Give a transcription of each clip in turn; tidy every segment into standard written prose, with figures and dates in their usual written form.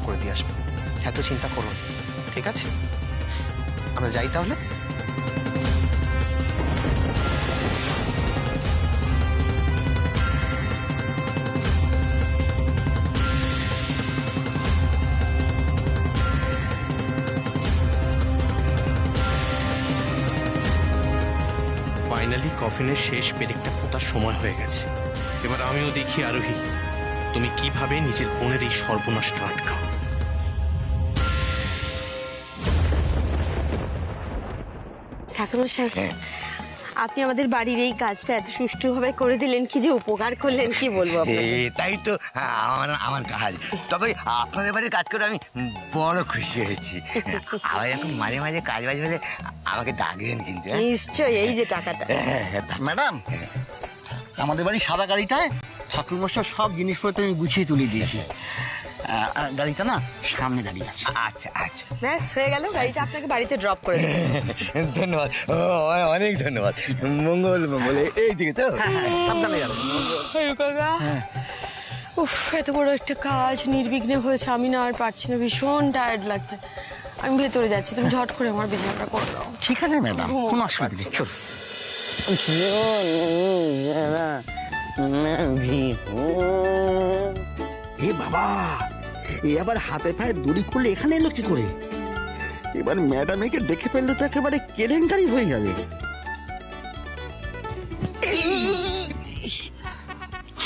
করে দিয়ে আসবো, এত চিন্তা করো না, ঠিক আছে? আমরা যাই তাহলে। ফাইনালি কফিনের শেষ পেরেকটা পোতার সময় হয়ে গেছে। এবার আমিও দেখি আরোহী, তুমি কিভাবে নিজের বোনের এই সর্বনাশটা আটকাও। ঠাকুরমশাই, আপনি আমাদের বাড়ির এই কাজটা এত সুষ্ঠুভাবে করে দিলেন, কি যে উপকার করলেন কি বলবো আপনাকে। তাই তো আমার কাজ। তবে আপনাদের বাড়ির কাজ করে আমি বড় খুশি হয়েছি। আবার এখন মাঝে মাঝে কাজ বাজ হলে আমাকে ডাকবেন কিন্তু। নিশ্চয়ই, এই যে টাকাটা। ম্যাডাম, আমাদের বাড়ির সাদা গাড়িটায় ঠাকুরমশাই সব জিনিসপত্র আমি গুছিয়ে তুলে দিয়েছি। গাড়িটা না সামনে দাঁড়িয়ে আছে। আচ্ছা আচ্ছা, ব্যাস হয়ে গেল, গাড়িটা আপনাকে বাড়িতে ড্রপ করে দেবো। ধন্যবাদ, অনেক ধন্যবাদ। মঙ্গল মঙ্গল, এই দিকে তো সাবধানে যাবেন। কাকা, উফ, এত বড় একটা কাজ নির্বিঘ্নে হয়েছে, আমি না আর পারছি না, ভীষণ টায়ার্ড লাগছে। আমি ভেতরে যাচ্ছি, তুমি ঝট করে আমার বিছানাটা করে দাও। ঠিক আছে ম্যাডাম, কোনো অসুবিধা নেই, চল। এ বাবা, এ আবার হাতে পায়ে দড়ি খুলে এখানে এলো কি করে? এবার ম্যাডাম একে দেখে ফেললে তো একেবারে কেলেঙ্কারি হয়ে যাবে।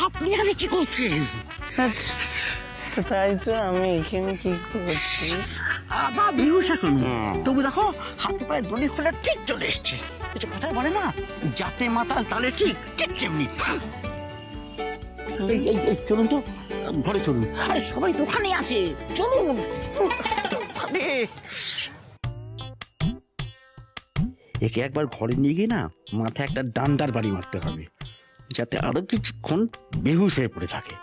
আপনি এখানে কি করছেন? তাই তো আমি এখানে কি করছি? আবার বেহুশ এখন। তবু দেখো হাতে পায়ে দড়ি খুলে ঠিক চলে এসছে। কিছু কথাই বলে না, যাতে মাতাল তালে ঠিক, ঠিক তেমনি। এই চলুন তো, ঘরে চলুন। আরে সবাই তো ওখানে আছে, চলুন। আরে, একে একবার ঘরে নিয়ে গিয়ে না মাথায় একটা ডান্ডার বাড়ি মারতে হবে, যাতে আরো কিছুক্ষণ বেহুশ হয়ে পড়ে থাকে।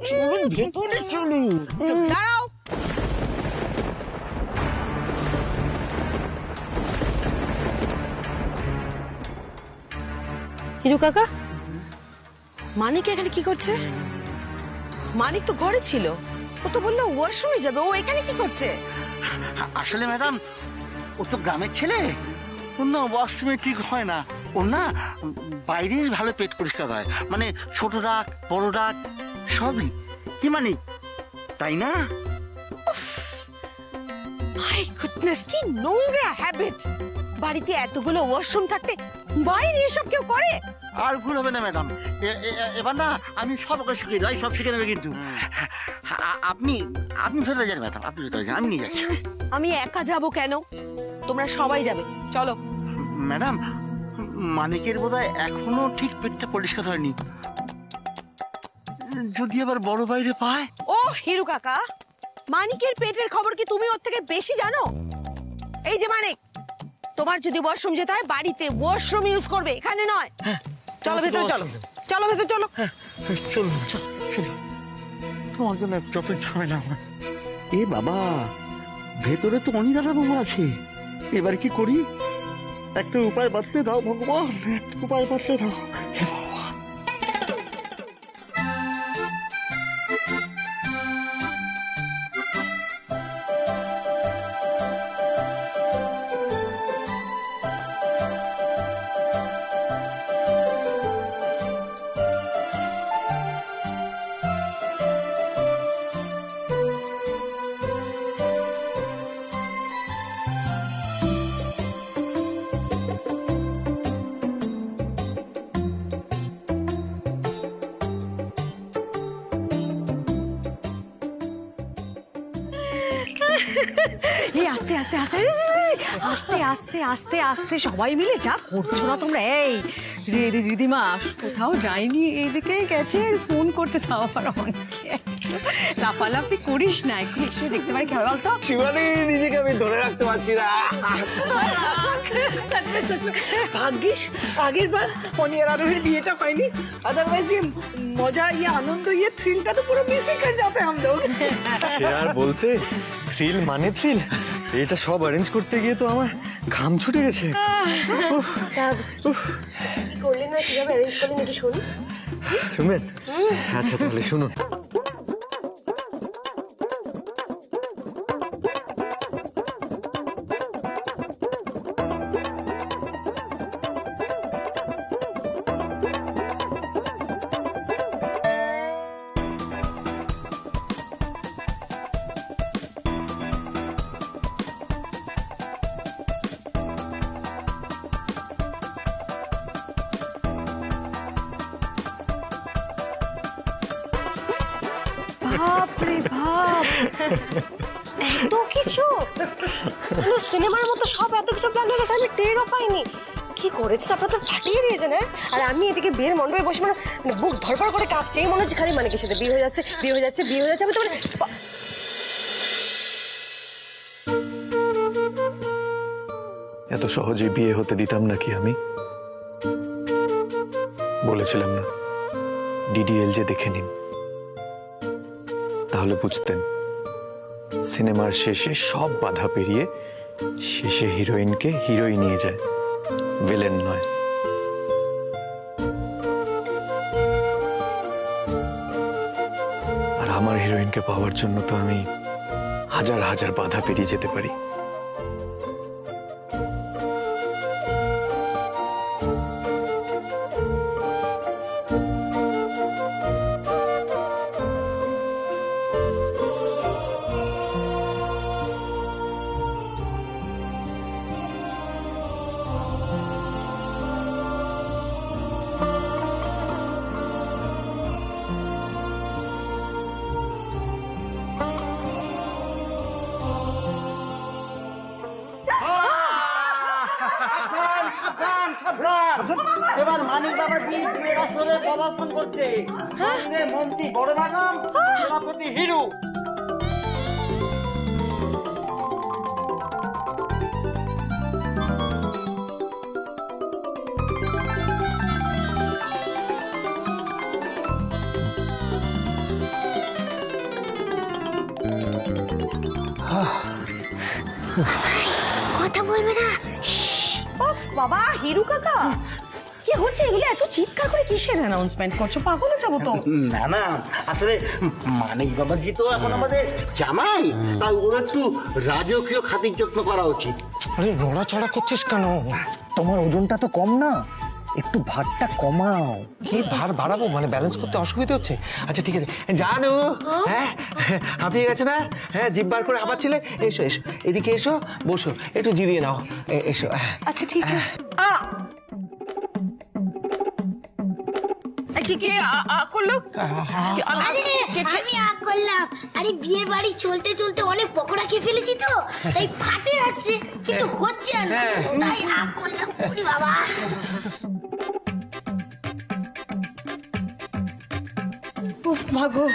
চলুন ভেতরে চলুন। দাঁড়াও, হিরু কাকা, মানিক এখানে কি করছে? মানিক তো ঘরে ছিল, ও তো বললো ওয়াশরুমে যাবে, ও এখানে কি করছে? আসলে ম্যাডাম, ও তো গ্রামের ছেলে, ওর না ওয়াশরুমে ঠিক হয় না। ওর না বাইরেই ভালো পেট পরিষ্কার হয়, মানে ছোট ডাক বড় ডাক সবই। কি মানে, তাই না? মাই গুডনেস, কি নোংরা হ্যাবিট! বাড়িতে এতগুলো ওয়াশরুম থাকতে বাইরে এসব কেউ করে? আর ভুল হবে না ম্যাডাম, এবার না আমি সব ওকে শিখিয়ে দেবো, সব শিখে নেবে কিন্তু। আপনি আপনি ভেতরে যান ম্যাডাম, আপনি ভেতরে যান, আমি নিয়ে যাচ্ছি। আমি একা যাব কেন? তোমরা সবাই যাবে, চলো। ম্যাডাম, মানিকের বোধহয় এখনো ঠিক পেটটা পরিষ্কার হয়নি, যদি আবার বড় বাইরে পায়। ও হিরু কাকা, মানিকের পেটের খবর কি তুমি ওর থেকে বেশি জানো? এই যে মানিক, তোমার যদি ওয়াশরুম যেতে হয় বাড়িতে ওয়াশরুম ইউজ করবে, এখানে নয়। চলো ভেতরে, চলো চলো ভেতরে চলো। চলুন চলুন, তোমার জন্য যত ঝামেলা আমার। এ বাবা, ভেতরে তো অনিদাদা বাবু আছে, এবার কি করি? একটা উপায় বাতলে দাও ভগবান, একটা উপায় বাতলে দাও। হে ভগবান। এই আস্তে আস্তে আস্তে আস্তে আস্তে আস্তে আস্তে সবাই মিলে যা করছো না তোমরা। এই দিদিমা কোথাও যায়নি, এইদিকে গেছে, ফোন করতে দাও আবার অনেকে। লাফালাফি করিস না, একটু এসে দেখতে পারি কি হবে বলতো? শিবানী, নিজেকে আমি ধরে রাখতে পারছি না। भाग्यिस আগের বার অনিয়ার আরোহীর বিয়েটা হয়নি, अदरवाइज ये मजा, ये आनंद, ये थ्रिलটা তো পুরো মিস করে যাবে हम लोग। সে আর বলতে, থ্রিল মানে থ্রিল, এটা সব অ্যারেঞ্জ করতে গিয়ে তো আমার ঘাম ছুটে গেছে। করলেন না, কিভাবে অ্যারেঞ্জ করলেন একটু শুনি। শুনবেন? আচ্ছা তাহলে শুনুন। বাপ রে বাপ, এত কিছু মানে সিনেমার মতো সব এত কিছু প্ল্যান হয়ে গেছে, আমি টেরও পাইনি। কি করেছে আপনার তো ফাটিয়ে দিয়েছেন। হ্যাঁ, আর আমি এদিকে বিয়ের মণ্ডপে বসে মানে বুক ধরপড় করে কাঁপছে, এই মনে হচ্ছে খালি মানে কি সাথে বিয়ে হয়ে যাচ্ছে, বিয়ে হয়ে যাচ্ছে, বিয়ে হয়ে যাচ্ছে। আমি তো মানে এত সহজেই বিয়ে হতে দিতাম নাকি আমি? বলেছিলাম না ডিডিএল যে দেখে নিন, তাহলে বুঝতেন সিনেমার শেষে সব বাধা পেরিয়ে শেষে হিরোইনকে হিরোই নিয়ে যায়, ভিলেন নয়। আর আমার হিরোইনকে পাওয়ার জন্য তো আমি হাজার হাজার বাধা পেরিয়ে যেতে পারি। এবার মানিক বাবাজি বিয়ের আসরে পদার্পণ করছে। মন্ত্রী বড় ম্যাডাম, সেনাপতি হিরু। কথা বলবে না। বাবা হিরু কাকা, কি হচ্ছে এগুলো? এত চিৎকার করে কিসের অ্যানাউন্সমেন্ট করছো? পাগল হয়ে যাবো তো। না না, আসলে মানিক বাবাজি তো এখন আমাদের জামাই, তাই ওর একটু রাজকীয় খাতির যত্ন করা উচিত। আরে নড়াচড়া করছিস কেন? তোমার ওজনটা তো কম না, একটু ভারটা কমাও। কি ভার বাড়াবো? মানে ব্যালেন্স করতে অসুবিধা হচ্ছে। আচ্ছা ঠিক আছে, জানু হ্যাঁ হাঁপিয়ে গেছে না? হ্যাঁ জিভ বার করে হাঁপাচ্ছিলে, এসো এসো এদিকে এসো, বসো একটু জিরিয়ে নাও, এসো। আচ্ছা ঠিক আছে। করলো আরে আমি আগ করলাম। আরে বিয়ের বাড়ি চলতে চলতে অনেক পকোড়া খেয়ে ফেলেছি তো, তাই ফাটে আসছে, কিন্তু হচ্ছে না, তাই আগ করলাম। ওরে বাবা, উফ ভাগো।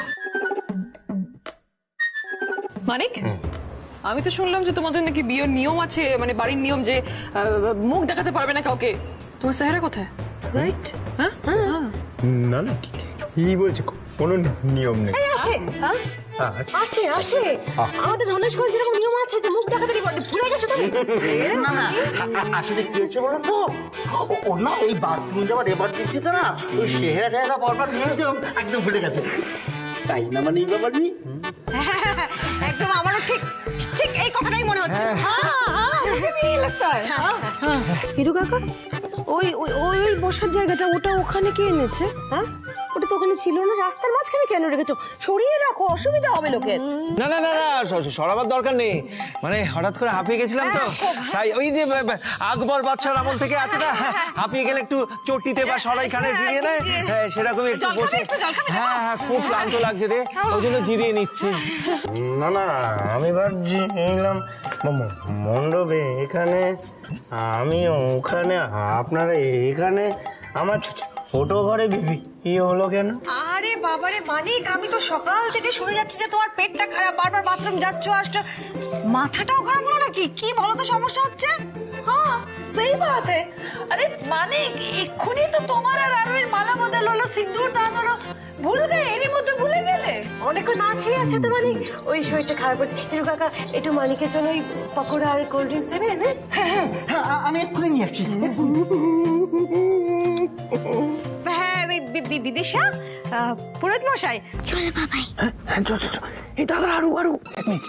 মানিক, আমি তো শুনলাম যে তোমাদের নাকি বিয়ের নিয়ম আছে, মানে বাড়ির নিয়ম যে মুখ দেখাতে পারবে না কাউকে। তোমার চেহারা কোথায়? রাইট? হ্যাঁ না না কি বলছে, কোনো নিয়ম নেই। আছে আছে, আমাদের ধনেশ করে যেরকম নিয়ম আছে যে মুখ দেখাতে ভুলে গেছো তুমি? না না, আসলে কি হচ্ছে বলো তো, ওর না এই বাথরুম যাওয়ার এমার্জেন্সিতে না ওই চেহারা টেহারা বরবার নিয়ে একদম ভুলে গেছে, তাই না মানিক বাবাজি? একদম আমারও ঠিক ঠিক এই কথাটাই মনে হচ্ছে। হিরু কাকা, ওই ওই ওই বসার জায়গাটা ওটা ওখানে কে এনেছে? হ্যাঁ, ওটা তো ওখানে ছিল না, রাস্তার মাঝখানে কেন রেখেছো? সরিয়ে রাখো, অসুবিধা হবে লোকের। না না না না, সরাবার দরকার নেই, মানে হঠাৎ করে হাঁপিয়ে গেছিলাম তো, তাই ওই যে আকবর বাদশার আমল থেকে আছে না, হাঁপিয়ে গেলে একটু চটিতে বা সরাইখানে জিরিয়ে নেয়, সেরকমই একটু বসে। হ্যাঁ হ্যাঁ, খুব ক্লান্ত লাগছে রে, ওই জন্য জিরিয়ে নিচ্ছি। না না, আমি ভাবছি এলাম মণ্ডপে এখানে, আমি ওখানে, আপনারা এখানে, আমার ছোট ঘরে ইয়ে হলো কেন? আরে বাবারে মানিক, আমি তো সকাল থেকে শুনে যাচ্ছি যে তোমার পেটটা খারাপ, বারবার বাথরুম যাচ্ছ আসছো, মাথাটাও খারাপ হলো নাকি? কি বলো তো সমস্যা হচ্ছে? হ্যাঁ সেই বাত है। अरे मानिक, এক্ষুনি তো তোমার আর আরোহীর মালা বদল হলো, সিঁদুর দান হলো, ভুল গয়ে এরই মধ্যে ভুলে গেলে। অনেক না খেয়ে আছে তো মানিক, ওই শরীরটা খারাপ হচ্ছে। হিরু কাকা, একটু মানিকের জন্য ওই পকোড়া আর কোল্ড ড্রিঙ্কস দেবে? হ্যাঁ আমি এক্ষুনি নিয়ে আসছি। হ্যাঁ বিদিশা, পুরোহিত মশাই। চল বাবাই। হ্যাঁ চল চল চল। এই দাদা আরু আরু এক মিনিট,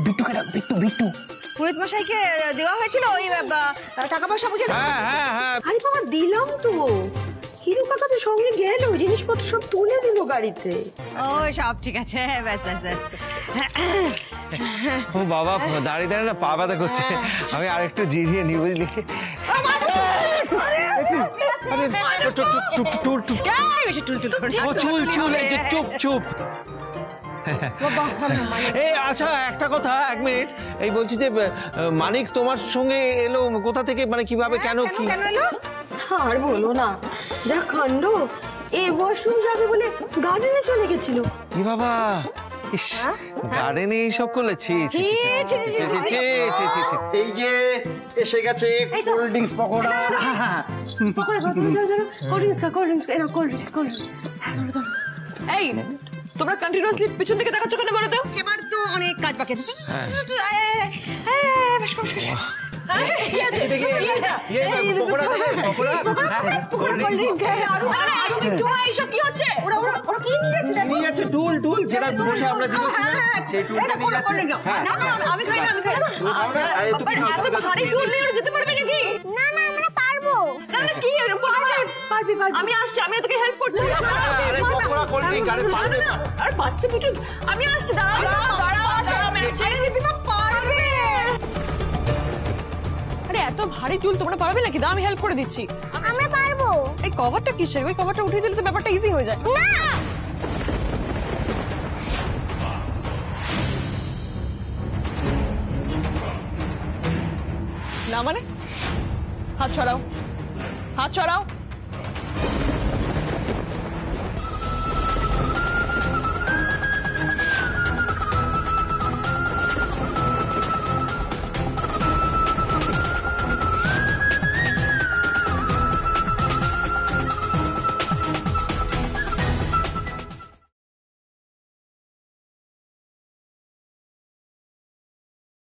বিট্টুকে ডাক, বিট্টু বিট্টু। পুরোহিত মশাইকে দেওয়া হয়েছিল ওই টাকা পয়সা বুঝে। হ্যাঁ হ্যাঁ হ্যাঁ আরে বাবা দিলাম তো, হিরু কাকা তো সঙ্গে গেল, জিনিসপত্র সব তুলে দিল গাড়িতে। ও সব ঠিক আছে, ব্যাস ব্যাস ব্যাস। ও বাবা, দাঁড়িয়ে দাঁড়িয়ে না পা ব্যথা করছে, আমি আরেকটু জিরিয়ে নি বুঝলি। ও চুল চুল, এই যে চুপ চুপ। এই আচ্ছা একটা কথা, এক মিনিট, এই বলছি যে মানিক তোমার সঙ্গে এলো কোথা থেকে, মানে কিভাবে, কেন কি? কেন এলো? আর বলো না, যা কাণ্ড, এ ওয়াশরুম যাবে বলে গার্ডেনে চলে গেছিল। ই বাবা, ইস, গার্ডেনে এইসব করলে? ছি ছি ছি ছি ছি ছি ছি ছি ছি ছি। এই যে এসে গেছে কোল্ড ড্রিঙ্কস পকোড়া। এই তোমরা কন্টিনিউয়াসলি পিছন দিকে দেখাচ্ছ কেন বলো তো? এবার তো অনেক কাজ বাকি আছে। কি আছে? কি এটা? পকোড়া দেবে? পকোড়া? এইসব কি হচ্ছে? ওরা কি নিয়ে যাচ্ছে? নিয়ে যাচ্ছে টুল টুল, যেটা বসে আমরা জিরোছিলাম সেই টুলটা নিয়ে যাচ্ছে। হ্যাঁ না না আমি খাই না, আমি খাই না। আরে তুমি খাও, এত ভারী টুল নিয়ে ওরা যেতে পারবে নাকি? না না আমরা পারবো। না না কি পারবি আমি আসছি, আমি তোকে হেল্প করছি। আরে পকোড়া কোল্ড ড্রিঙ্ক, আরে পারবে। আর বাচ্চা দুটো, আমি আসছি, দাঁড়াও দাঁড়াও আমি আসছি। রিদিমা পারবে। আরে এত ভারী টুল তোমরা পারবে নাকি? দাও আমি হেল্প করে দিচ্ছি। আমরা পারবো। এই কভারটা কিসের? ওই কভারটা উঠিয়ে দিলে তো ব্যাপারটা ইজি হয়ে যায়। না না মানে হাত ছড়াও, হাত ছড়াও।